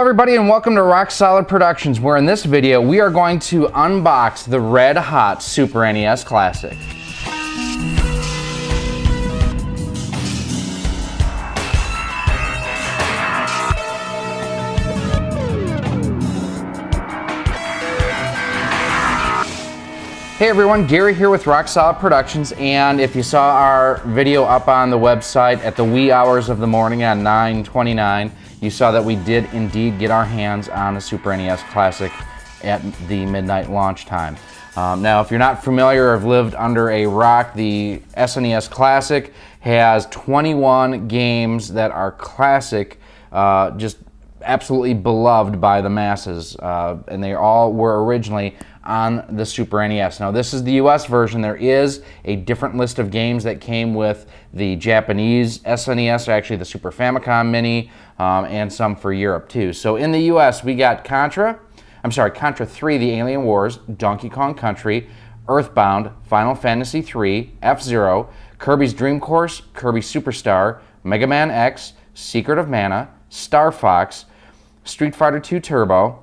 everybody, and welcome to Rock Solid Productions, where in this video we are going to unbox the red hot Super NES Classic. Hey everyone, Gary here with Rock Solid Productions, and if you saw our video up on the website at the wee hours of the morning on 9/29, you saw that we did indeed get our hands on the Super NES Classic at the midnight launch time. Now, if you're not familiar or have lived under a rock, the SNES Classic has 21 games that are classic, just absolutely beloved by the masses, and they all were originally on the Super NES. Now, this is the US version. There is a different list of games that came with the Japanese SNES, or actually the Super Famicom Mini, and some for Europe too. So in the US, we got Contra 3, The Alien Wars, Donkey Kong Country, Earthbound, Final Fantasy III, F-Zero, Kirby's Dream Course, Kirby Superstar, Mega Man X, Secret of Mana, Star Fox, Street Fighter II Turbo,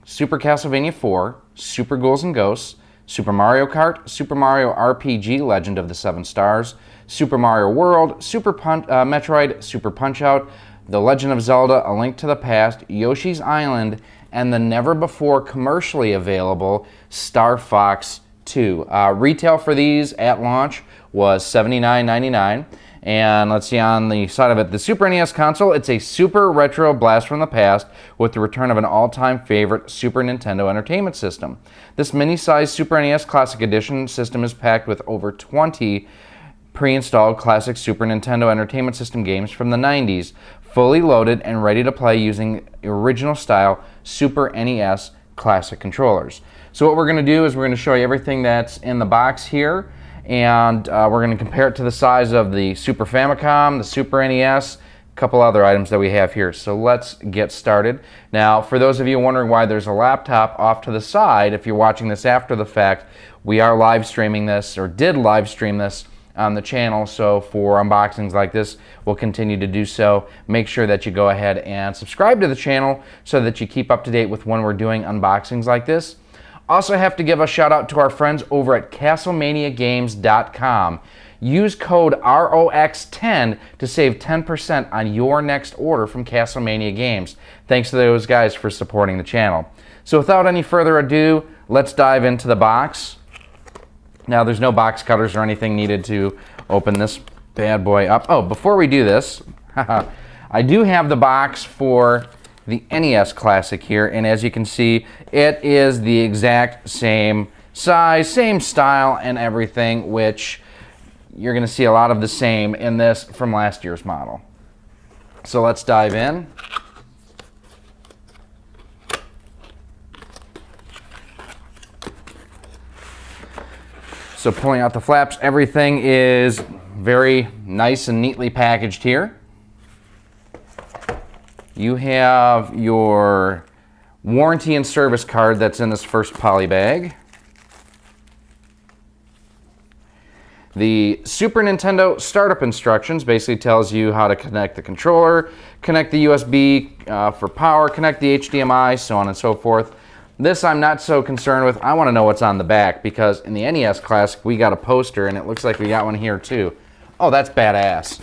Super Castlevania 4, Super Ghouls and Ghosts, Super Mario Kart, Super Mario RPG Legend of the Seven Stars, Super Mario World, Metroid, Super Punch-Out, The Legend of Zelda, A Link to the Past, Yoshi's Island, and the never-before commercially available Star Fox 2. Retail for these at launch was $79.99. And let's see, on the side of it, the Super NES console, it's a super retro blast from the past with the return of an all-time favorite Super Nintendo Entertainment System. This mini-sized Super NES Classic Edition system is packed with over 20 pre-installed classic Super Nintendo Entertainment System games from the 90s, fully loaded and ready to play using original-style Super NES Classic controllers. So what we're going to do is we're going to show you everything that's in the box here, and we're going to compare it to the size of the Super Famicom, the Super NES, a couple other items that we have here. So let's get started. Now, for those of you wondering why there's a laptop off to the side, if you're watching this after the fact, we are live streaming this, or did live stream this on the channel, so for unboxings like this, we'll continue to do so. Make sure that you go ahead and subscribe to the channel so that you keep up to date with when we're doing unboxings like this. Also have to give a shout out to our friends over at CastlemaniaGames.com. Use code ROX10 to save 10% on your next order from Castlemania Games. Thanks to those guys for supporting the channel. So without any further ado, let's dive into the box. Now, there's no box cutters or anything needed to open this bad boy up. Oh, before we do this, I do have the box for the NES Classic here, and as you can see, it is the exact same size, same style, and everything, which you're going to see a lot of the same in this from last year's model. So let's dive in. So pulling out the flaps, everything is very nice and neatly packaged here. You have your warranty and service card that's in this first poly bag. The Super Nintendo startup instructions basically tells you how to connect the controller, connect the USB for power, connect the HDMI, so on and so forth. This I'm not so concerned with. I want to know what's on the back, because in the NES Classic we got a poster, and it looks like we got one here too. Oh, that's badass.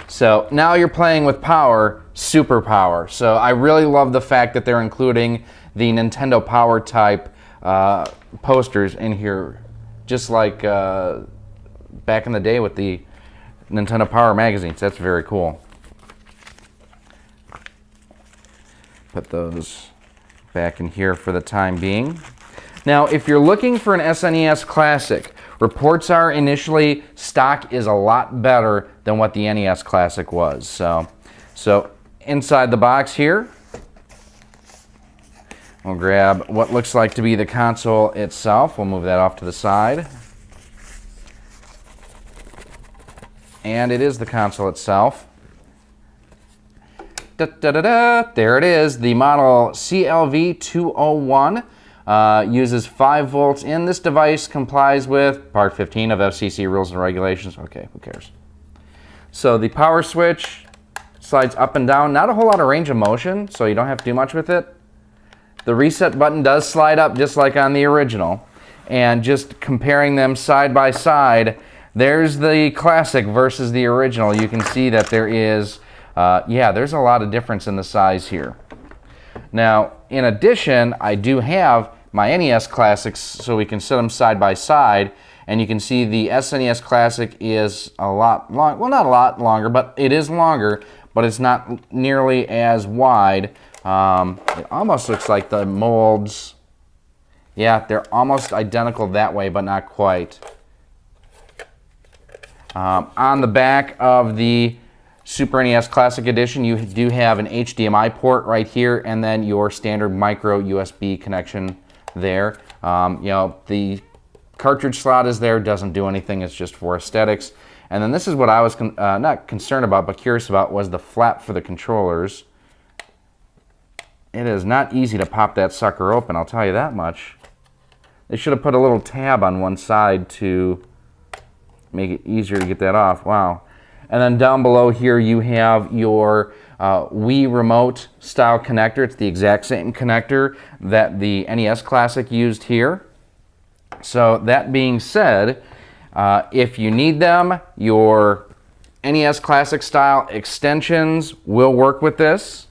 So now you're playing with power, super power. So I really love the fact that they're including the Nintendo Power type posters in here, just like back in the day with the Nintendo Power magazines. That's very cool. Put those back in here for the time being. Now, if you're looking for an SNES Classic, reports are initially stock is a lot better than what the NES Classic was. So inside the box here, we'll grab what looks like to be the console itself. We'll move that off to the side. And it is the console itself. There it is, the model CLV201. Uses 5 volts in. This device complies with Part 15 of FCC rules and regulations. Okay, who cares? So the power switch slides up and down. Not a whole lot of range of motion, so you don't have to do much with it. The reset button does slide up just like on the original. And just comparing them side by side, there's the classic versus the original. You can see that there is, there's a lot of difference in the size here. Now, in addition, I do have my NES Classics, so we can set them side by side, and you can see the SNES Classic is a lot long, well, not a lot longer, but it is longer, but it's not nearly as wide. It almost looks like the molds, yeah, they're almost identical that way, but not quite. On the back of the Super NES Classic Edition, you do have an HDMI port right here, and then your standard micro USB connection there. The cartridge slot is there, doesn't do anything, it's just for aesthetics. And then this is what I was not concerned about, but curious about, was the flap for the controllers. It is not easy to pop that sucker open, I'll tell you that much. They should have put a little tab on one side to make it easier to get that off. Wow. And then down below here you have your Wii Remote style connector. It's the exact same connector that the NES Classic used here. So that being said, if you need them, your NES Classic style extensions will work with this.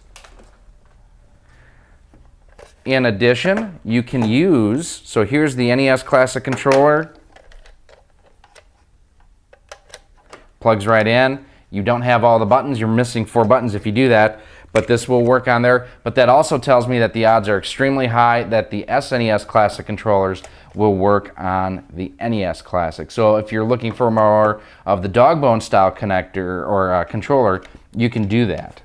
In addition, you can use, so here's the NES Classic controller. Plugs right in. You don't have all the buttons. You're missing 4 buttons if you do that, but this will work on there. But that also tells me that the odds are extremely high that the SNES Classic controllers will work on the NES Classic. So if you're looking for more of the dog bone style connector or controller, you can do that.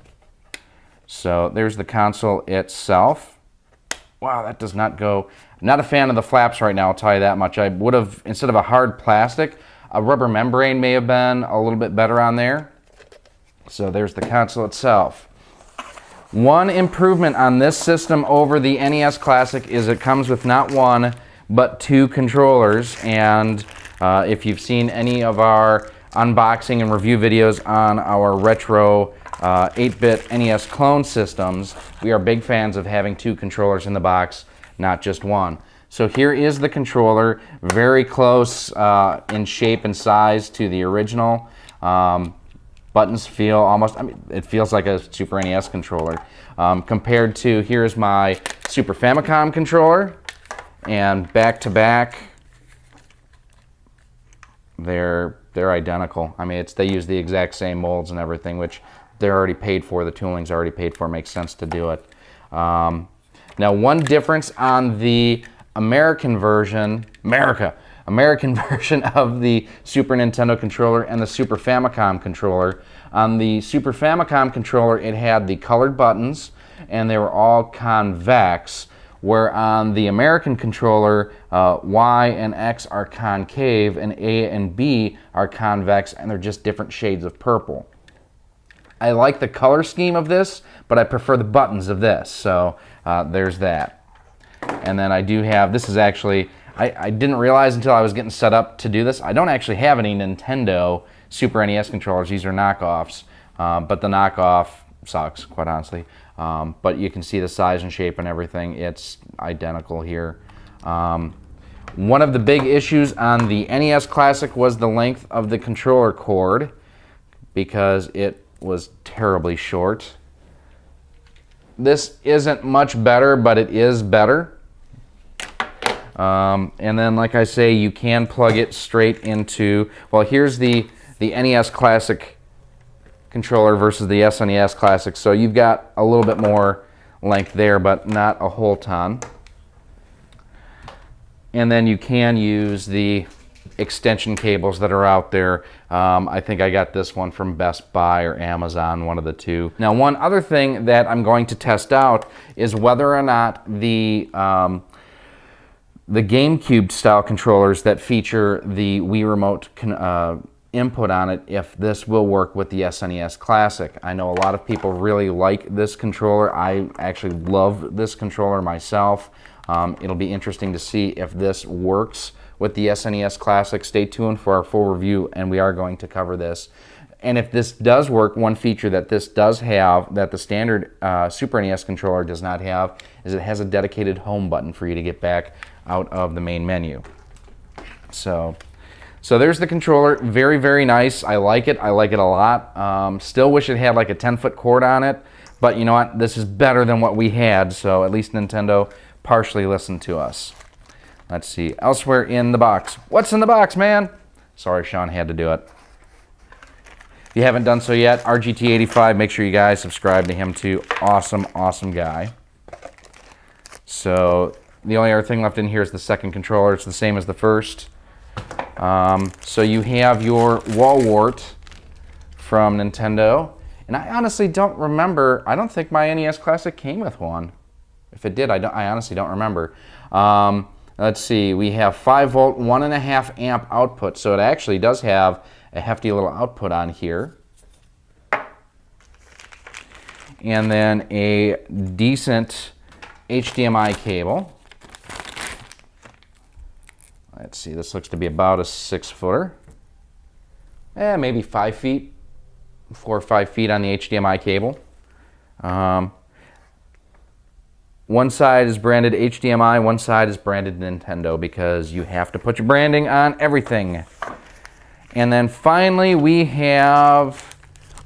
So there's the console itself. Wow, that does not go. I'm not a fan of the flaps right now, I'll tell you that much. I would have, instead of a hard plastic, a rubber membrane may have been a little bit better on there. So there's the console itself. One improvement on this system over the NES Classic is it comes with not 1, but 2 controllers. And if you've seen any of our unboxing and review videos on our retro 8-bit NES clone systems, we are big fans of having 2 controllers in the box, not just 1. So here is the controller, very close in shape and size to the original. Buttons feel almost, it feels like a Super NES controller. Compared to, here's my Super Famicom controller, and back to back, they're identical. They use the exact same molds and everything, which they're already paid for. The tooling's already paid for. Makes sense to do it. Now, one difference on the American version of the Super Nintendo controller and the Super Famicom controller. On the Super Famicom controller, it had the colored buttons, and they were all convex, where on the American controller, Y and X are concave, and A and B are convex, and they're just different shades of purple. I like the color scheme of this, but I prefer the buttons of this, so there's that. And then I do have, this is actually, I didn't realize until I was getting set up to do this, I don't actually have any Nintendo Super NES controllers. These are knockoffs, but the knockoff sucks, quite honestly. But you can see the size and shape and everything. It's identical here. One of the big issues on the NES Classic was the length of the controller cord, because it was terribly short. This isn't much better, but it is better. And then, like I say, you can plug it straight into, well, here's the NES Classic controller versus the SNES Classic. So you've got a little bit more length there, but not a whole ton. And then you can use the extension cables that are out there. I think I got this one from Best Buy or Amazon, one of the two. Now, one other thing that I'm going to test out is whether or not the GameCube style controllers that feature the Wii Remote input on it, if this will work with the SNES Classic. I know a lot of people really like this controller. I actually love this controller myself. It'll be interesting to see if this works with the SNES Classic. Stay tuned for our full review, and we are going to cover this. And if this does work, one feature that this does have that the standard Super NES controller does not have is it has a dedicated home button for you to get back out of the main menu. So there's the controller. Very, very nice. I like it. I like it a lot. Still wish it had like a 10-foot cord on it, but you know what? This is better than what we had, so at least Nintendo partially listened to us. Let's see. Elsewhere in the box. What's in the box, man? Sorry, Sean had to do it. If you haven't done so yet, RGT85, make sure you guys subscribe to him too. Awesome, awesome guy. So the only other thing left in here is the second controller. It's the same as the first. So you have your wall wart from Nintendo. And I honestly don't remember. I don't think my NES Classic came with one. If it did, I honestly don't remember. Let's see. We have 5-volt, 1.5 amp output. So it actually does have a hefty little output on here. And then a decent HDMI cable. Let's see, this looks to be about a 6-footer. Maybe 5 feet, 4 or 5 feet on the HDMI cable. One side is branded HDMI, one side is branded Nintendo because you have to put your branding on everything. And then finally we have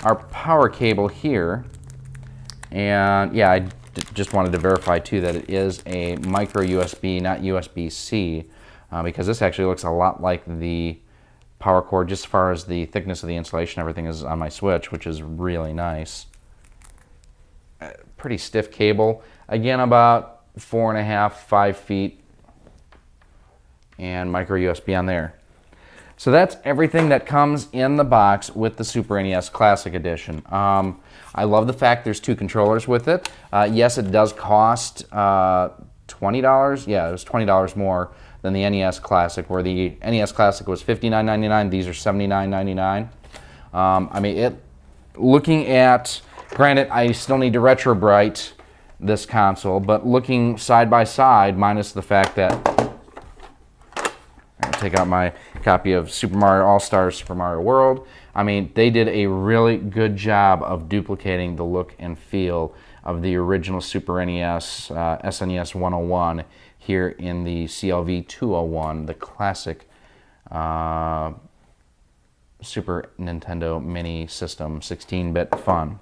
our power cable here. And yeah, I just wanted to verify too that it is a micro USB, not USB-C. Because this actually looks a lot like the power cord, just as far as the thickness of the insulation, everything is on my Switch, which is really nice. Pretty stiff cable. Again, about 4.5, 5 feet, and micro USB on there. So that's everything that comes in the box with the Super NES Classic Edition. I love the fact there's 2 controllers with it. Yes, it does cost $20. Yeah, it was $20 more than the NES Classic, where the NES Classic was $59.99. These are $79.99. I mean, looking at, granted, I still need to retro bright this console, but looking side by side, minus the fact that, I'll take out my copy of Super Mario All-Stars Super Mario World. I mean, they did a really good job of duplicating the look and feel of the original Super NES, SNES 101, here in the CLV 201, the classic Super Nintendo Mini system, 16-bit fun.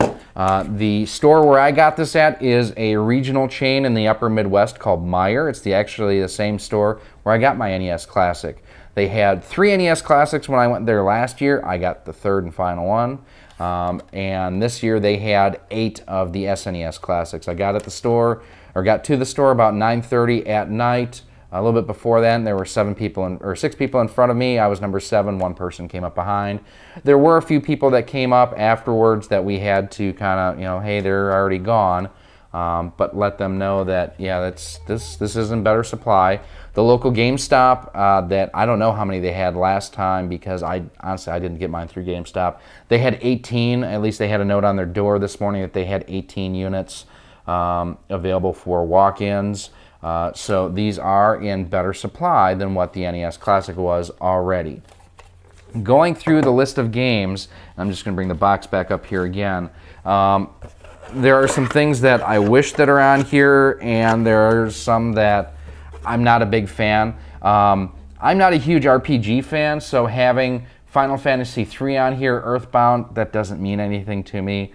The store where I got this at is a regional chain in the upper Midwest called Meijer. It's actually the same store where I got my NES Classic. They had 3 NES Classics when I went there last year. I got the third and final one. And this year they had 8 of the SNES Classics. I got at the store, or got to the store about 9:30 at night. A little bit before then, there were 6 people in front of me. I was number 7. One person came up behind. There were a few people that came up afterwards that we had to kind of, you know, hey, they're already gone. But let them know that, yeah, this isn't better supply. The local GameStop, that I don't know how many they had last time, because honestly I didn't get mine through GameStop. They had 18. At least they had a note on their door this morning that they had 18 units available for walk-ins. So these are in better supply than what the NES Classic was already. Going through the list of games, I'm just going to bring the box back up here again. There are some things that I wish that are on here, and there are some that I'm not a big fan. I'm not a huge RPG fan, so having Final Fantasy III on here, Earthbound, that doesn't mean anything to me.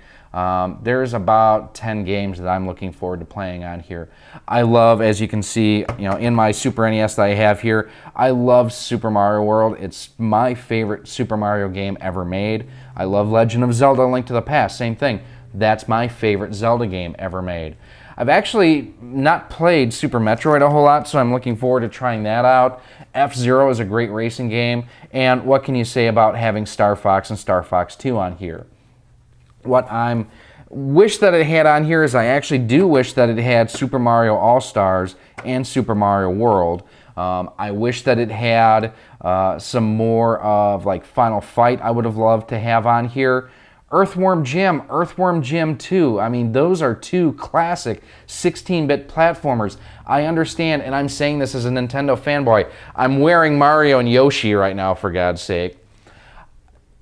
There's about 10 games that I'm looking forward to playing on here. I love, as you can see, you know, in my Super NES that I have here, I love Super Mario World. It's my favorite Super Mario game ever made. I love Legend of Zelda: Link to the Past, same thing. That's my favorite Zelda game ever made. I've actually not played Super Metroid a whole lot, so I'm looking forward to trying that out. F-Zero is a great racing game, and what can you say about having Star Fox and Star Fox 2 on here? What I wish that it had on here is I actually do wish that it had Super Mario All-Stars and Super Mario World. I wish that it had some more of like Final Fight I would have loved to have on here. Earthworm Jim 2. I mean, those are 2 classic 16-bit platformers. I understand, and I'm saying this as a Nintendo fanboy. I'm wearing Mario and Yoshi right now, for God's sake.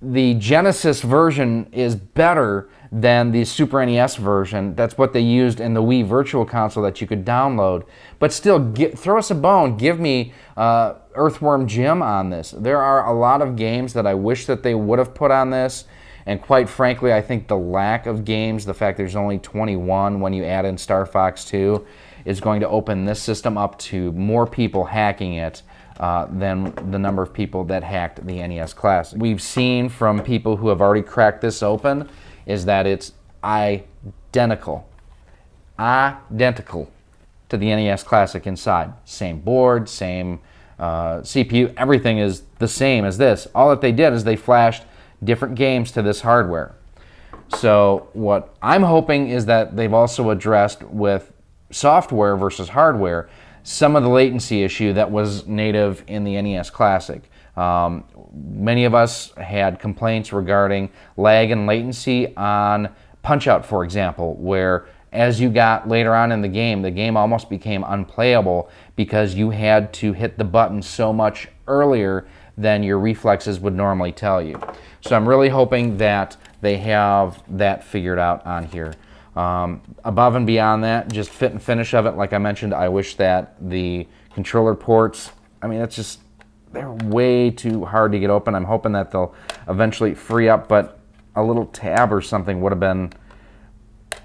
the Genesis version is better than the Super NES version. That's what they used in the Wii Virtual Console that you could download. But still, throw us a bone. Give me Earthworm Jim on this. There are a lot of games that I wish that they would have put on this. And quite frankly, I think the lack of games, the fact there's only 21 when you add in Star Fox 2, is going to open this system up to more people hacking it than the number of people that hacked the NES Classic. We've seen from people who have already cracked this open is that it's identical to the NES Classic inside. Same board, same CPU, everything is the same as this. All that they did is they flashed different games to this hardware. So what I'm hoping is that they've also addressed with software versus hardware some of the latency issue that was native in the NES Classic. Many of us had complaints regarding lag and latency on Punch-Out, for example, where as you got later on in the game almost became unplayable because you had to hit the button so much earlier than your reflexes would normally tell you. So I'm really hoping that they have that figured out on here. Above and beyond that, just fit and finish of it, like I mentioned, I wish that the controller ports, I mean, it's just, they're way too hard to get open. I'm hoping that they'll eventually free up, but a little tab or something would have been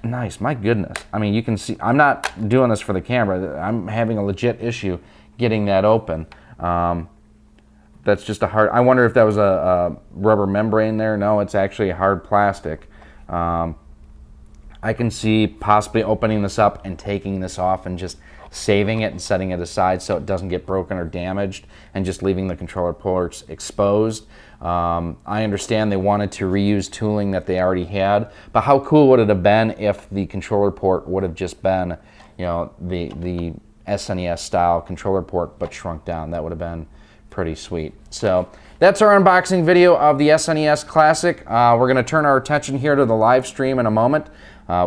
nice. My goodness. I mean, you can see, I'm not doing this for the camera. I'm having a legit issue getting that open. That's just a hard, I wonder if that was a rubber membrane there. No, it's actually a hard plastic. I can see possibly opening this up and taking this off and just saving it and setting it aside so it doesn't get broken or damaged and just leaving the controller ports exposed. I understand they wanted to reuse tooling that they already had, but how cool would it have been if the controller port would have just been, you know, the SNES style controller port but shrunk down? That would have been pretty sweet. So that's our unboxing video of the SNES Classic. We're going to turn our attention here to the live stream in a moment.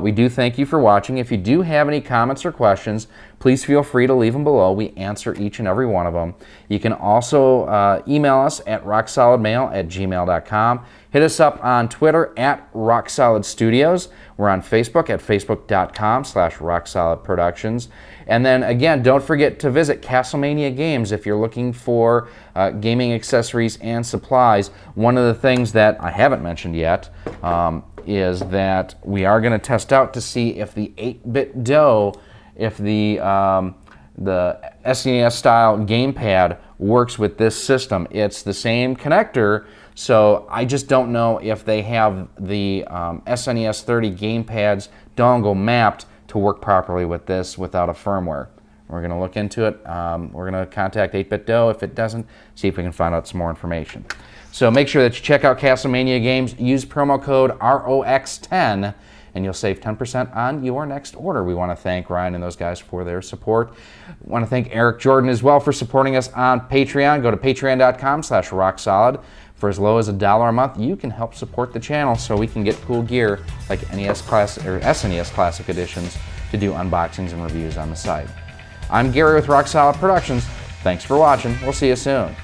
We do thank you for watching. If you do have any comments or questions, please feel free to leave them below. We answer each and every one of them. You can also email us at rocksolidmail@gmail.com. Hit us up on Twitter at RockSolidStudios. We're on Facebook at facebook.com/RockSolidProductions. And then again, don't forget to visit Castlemania Games if you're looking for gaming accessories and supplies. One of the things that I haven't mentioned yet is that we are going to test out to see if the 8-bit dough, if the SNES style gamepad works with this system. It's the same connector, so I just don't know if they have the SNES 30 gamepad's dongle mapped to work properly with this without a firmware. We're going to look into it. We're going to contact 8-bit dough if it doesn't, see if we can find out some more information. So make sure that you check out Castlemania Games, use promo code ROX10, and you'll save 10% on your next order. We want to thank Ryan and those guys for their support. We want to thank Eric Jordan as well for supporting us on Patreon. Go to patreon.com/rocksolid. For as low as $1 a month, you can help support the channel so we can get cool gear like NES Classic or SNES Classic editions to do unboxings and reviews on the site. I'm Gary with Rock Solid Productions. Thanks for watching. We'll see you soon.